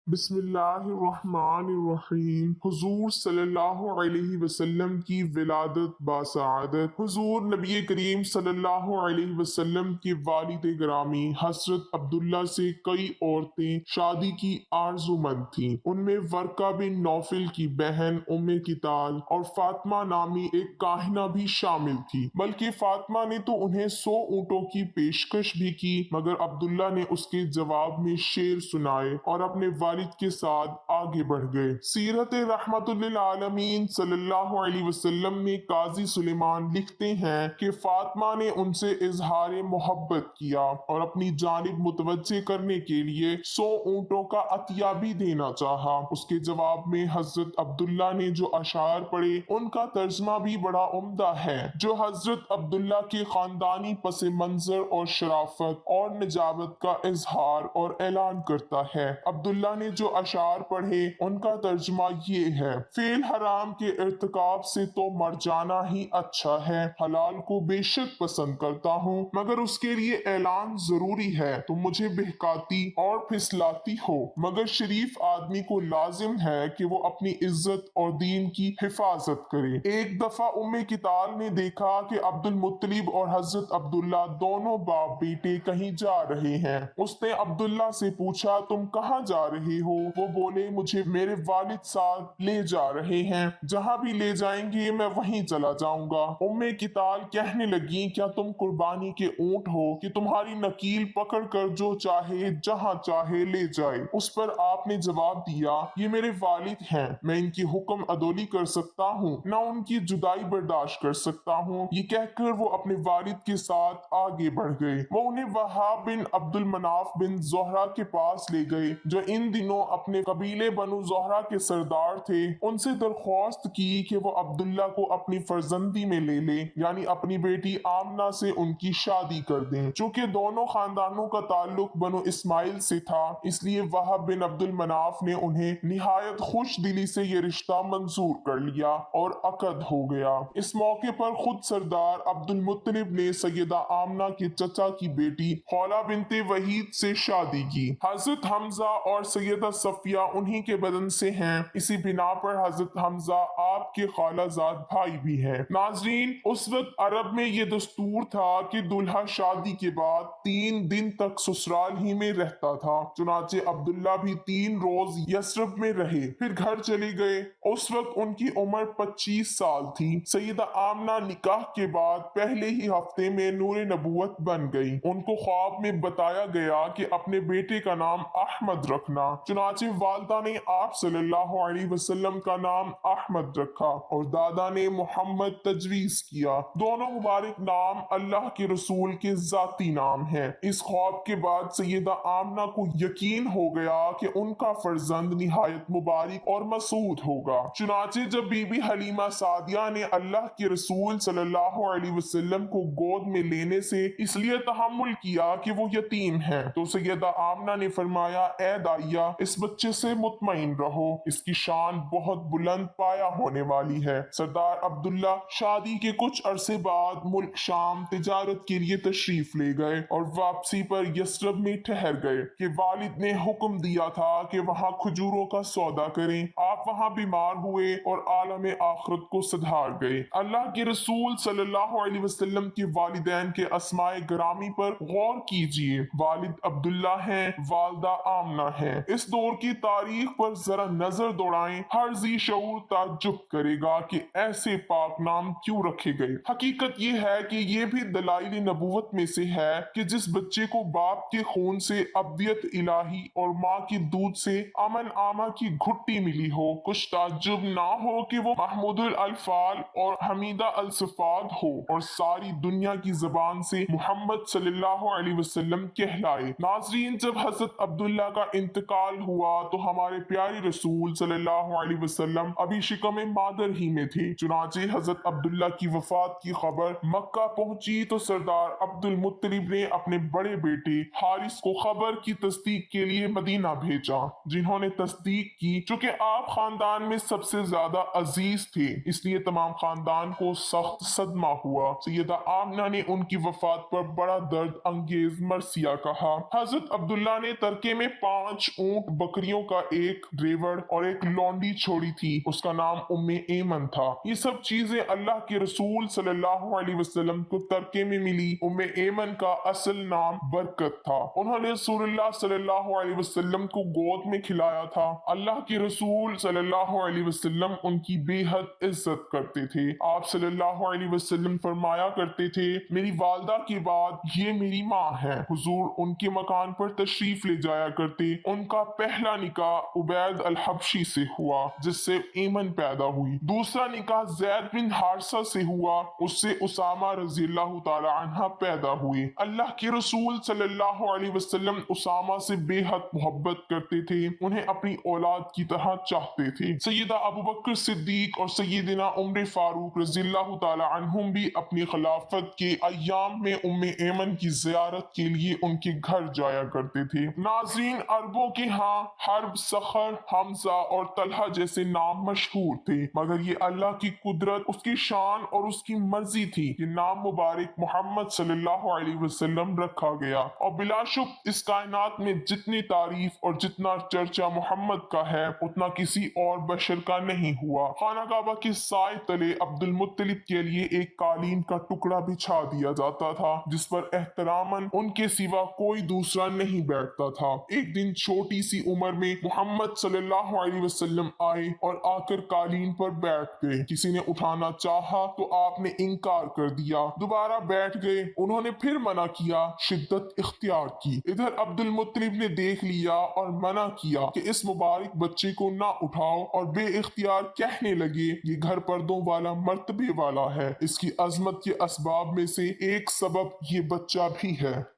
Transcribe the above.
बिस्मिल्लाहिर्रहमानिर्रहीम। हुजूर सल्लल्लाहु अलैहि वसल्लम की विलादत बासआदत। हुजूर नबी करीम सल्लल्लाहु अलैहि वसल्लम के वालिद गिरामी हजरत अब्दुल्ला से कई औरतें शादी की आरजुमंद थीं। उनमें वर्का बिन नौफिल की बहन उम्मे किताल और फातिमा नामी एक काहिना भी शामिल थी। बल्कि फातिमा ने तो उन्हें 100 ऊँटों की पेशकश भी की, मगर अब्दुल्ला ने उसके जवाब में शेर सुनाए और अपने वालिद के साथ आगे बढ़ गए। सीरत रहमतुल्लिल आलमीन सल्लल्लाहु अलैहि वसल्लम में काजी सुलेमान लिखते हैं कि फातिमा ने उनसे इजहार मोहब्बत किया और अपनी जानिब मुतवज्जे करने के लिए 100 ऊँटों का अतिया भी देना चाहा। उसके जवाब में हजरत अब्दुल्ला ने जो अशार पढ़े उनका तर्जमा भी बड़ा उम्दा है, जो हजरत अब्दुल्ला के खानदानी पस मंजर और शराफत और निजाबत का इजहार और ऐलान करता है। अब्दुल्ला ने जो अशार पढ़े उनका तर्जुमा ये है। फेल हराम के इर्तिकाब से तो मर जाना ही अच्छा है। हलाल को बेशक पसंद करता हूँ, मगर उसके लिए ऐलान जरूरी है। तुम मुझे बहकाती और फिसलाती हो, मगर शरीफ आदमी को लाजिम है कि वो अपनी इज्जत और दीन की हिफाजत करे। एक दफा उम्मे किताल ने देखा कि अब्दुल मुत्तलिब और हजरत अब्दुल्ला दोनों बाप बेटे कहीं जा रहे हैं। उसने अब्दुल्ला से पूछा, तुम कहाँ जा रहे हो? वो बोले, मुझे मेरे वालिद साथ ले जा रहे हैं, जहाँ भी ले जाएंगे मैं वहीं चला जाऊंगा। उम्मे किताल कहने लगी, क्या तुम कुर्बानी के ऊंट हो कि तुम्हारी नकील पकड़ कर जो चाहे जहाँ चाहे ले जाए? उस पर आपने जवाब दिया, ये मेरे वालिद हैं, मैं इनकी हुक्म अदोली कर सकता हूँ, न उनकी जुदाई बर्दाश्त कर सकता हूँ। ये कहकर वो अपने वालिद के साथ आगे बढ़ गए। वो उन्हें वहाब बिन अब्दुल मनाफ बिन जोहरा के पास ले गए, जो इन दिनों अपने कबीले बनु जोहरा के सरदार थे। उनसे दरख्वास्त की कि वो अब्दुल्ला को अपनी फर्जंदी में ले ले, यानी अपनी बेटी आमना से उनकी शादी कर दें। चूंकि दोनों खानदानों का ताल्लुक बनु इस्माइल से था, इसलिए वहाब बिन अब्दुल मनाफ ने उन्हें निहायत खुश दिली से ये रिश्ता मंजूर कर लिया और अकद हो गया। इस मौके पर खुद सरदार अब्दुल मुत्तलिब ने सैयदा आमना के चचा की बेटी खौला बिनते वहीद से शादी की। हजरत हमजा और सैयदा सफिया उन्हीं के बदन से हैं। इसी बिना पर हजरत हमजा आपके खालाजाद भाई भी हैं। नाजरीन, उस वक्त अरब में ये दस्तूर था कि दूल्हा शादी के बाद 3 दिन तक ससुराल ही में रहता था। चुनाचे अब्दुल्ला भी 3 रोज यसरब में रहे, फिर घर चले गए। उस वक्त उनकी उम्र 25 साल थी। सैयदा आमना निकाह के बाद पहले ही हफ्ते में नूरे नबूवत बन गई। उनको ख्वाब में बताया गया कि अपने बेटे का नाम अहमद रखना। चुनाचे वालदा ने आप सल्लल्लाहु अलैहि वसल्लम का नाम अहमद रखा और दादा ने मोहम्मद तजवीज किया। दोनों मुबारक नाम अल्लाह के रसूल के जाती नाम हैं। इस ख्वाब के बाद सैयदा आमना को यकीन हो गया कि उनका फर्जंद निहायत मुबारक और मसूद होगा। चुनाचे जब बीबी हलीमा सादिया ने अल्लाह के रसूल सल्लल्लाहु अलैहि वसल्लम को गोद में लेने से इसलिए तहम्मुल किया कि वो यतीम है, तो सैयदा आमना ने फरमाया, ए दाइया, इस बच्चे से मुतमईन रहो, इसकी शान बहुत बुलंद पाया होने वाली है। सरदार अब्दुल्ला शादी के कुछ अरसे बाद मुल्क शाम तिजारत के लिए तशरीफ ले गए और वापसी पर यसरब में ठहर गए कि वालिद ने हुक्म दिया था कि वहाँ खजूरों का सौदा करें। आप वहाँ बीमार हुए और आलम आखिरत को सधार गए। अल्लाह के रसूल सल्लल्लाहु अलैहि वसल्लम के वालिदैन के अस्माए ग्रामी पर गौर कीजिए। वालिद अब्दुल्ला हैं, वालदा आमना है। इस दौर की तारीख पर जरा नजर दौड़ाएं, हर जी शऊर ताज्जुब करेगा कि ऐसे पाक नाम क्यों रखे गए। हकीकत ये है कि ये भी दलाइल नबूवत में से है कि जिस बच्चे को बाप के खून से अब्दियत इलाही और माँ के दूध से अमन आमा की घुट्टी मिली हो, कुछ ताज्जुब ना हो कि वो महमूदुल अल्फाल और हमीदा अल सफाद हो और सारी दुनिया की जबान से मोहम्मद सल्लल्लाहु अलैहि वसल्लम कहलाए। नाजरीन, जब हजरत अब्दुल्ला का इंतकाल हुआ तो हमारे प्यारे रसूल सल्लल्लाहु अलैहि वसल्लम अभी शिकम मादर ही में थे। चुनाचे हजरत अब्दुल्ला की वफात की खबर मक्का पहुंची तो सरदार अब्दुल मुत्तलिब ने अपने बड़े बेटे हारिस को खबर की तस्दीक के लिए मदीना भेजा, जिन्होंने तस्दीक की। चूंकि आप खानदान में सबसे ज्यादा अजीज थे, इसलिए तमाम खानदान को सख्त सदमा हुआ। सैयदा आमना ने उनकी वफात पर बड़ा दर्द अंगेज मरसिया कहा। हजरत अब्दुल्ला ने तरके में 5 ऊंट बकरियों का एक रेवड़ और एक लौंडी छोड़ी थी, उसका नाम उम्मे एमन था। ये सब चीजें अल्लाह के रसूल सल्लल्लाहु अलैहि वसल्लम को तरके में मिली। उम्मे एमन का असल नाम बरकत था। उन्होंने रसूलुल्लाह सल्लल्लाहु अलैहि वसल्लम को गोद में खिलाया था। अल्लाह के रसूल सल्लल्लाहु अलैहि वसल्लम उनकी बेहद इज्जत करते थे। आप सल्लल्लाहु अलैहि वसल्लम फरमाया करते थे, मेरी वालदा के बाद ये मेरी माँ है। हुजूर उनके मकान पर तशरीफ ले जाया करते। उनका पहला निकाह उबैद अल हबशी से हुआ, जिससे एमन पैदा हुई। दूसरा निकाह जैद बिन हारसा से हुआ, उससे उसामा रज़ियल्लाहु ताला अन्हा पैदा हुए। अल्लाह के रसूल सल्लल्लाहु अलैहि वसल्लम उसामा से बेहद मोहब्बत करते थे, उन्हें अपनी औलाद की तरह चाहते थे। सैयदा अबू बकर सिद्दीक और सैयदना उमर फारूक रज़ियल्लाहु ताला अन्हुम भी अपनी खिलाफत के अय्याम में उम्मे एमन की ज़ियारत के लिए उनके घर जाया करते थे। नाज़रीन, अरबों के यहाँ हर्ब, सखर, हमजा और तलहा जैसे नाम मशहूर थे, मगर ये अल्लाह की कुदरत, उसकी शान और उसकी मर्जी थी कि नाम मुबारक मोहम्मद सल्लल्लाहु अलैहि वसल्लम रखा गया। और बिलाशुब इस कायनात में जितनी तारीफ और जितना चर्चा मोहम्मद का है, उतना किसी और बशर का नहीं हुआ। खाना काबा के साए तले अब्दुल मुत्तलिब के लिए एक कालीन का टुकड़ा बिछा दिया जाता था, जिस पर एहतरामन उनके सिवा कोई दूसरा नहीं बैठता था। एक दिन छोटी सी उम्र में मोहम्मद सल्लल्लाहु अलैहि वसल्लम आए और आकर कालीन पर बैठ गए। किसी ने उठाना चाहा तो आपने इनकार कर दिया। दोबारा बैठ गए, उन्होंने फिर मना किया, शिद्दत इख्तियार की। इधर अब्दुल मुत्तलिब ने देख लिया और मना किया कि इस मुबारक बच्चे को ना उठाओ, और बे इख्तियार कहने लगे, ये घर पर्दों वाला मर्तबे वाला है। इसकी अजमत के असबाब में से एक सबब ये बच्चा भी है।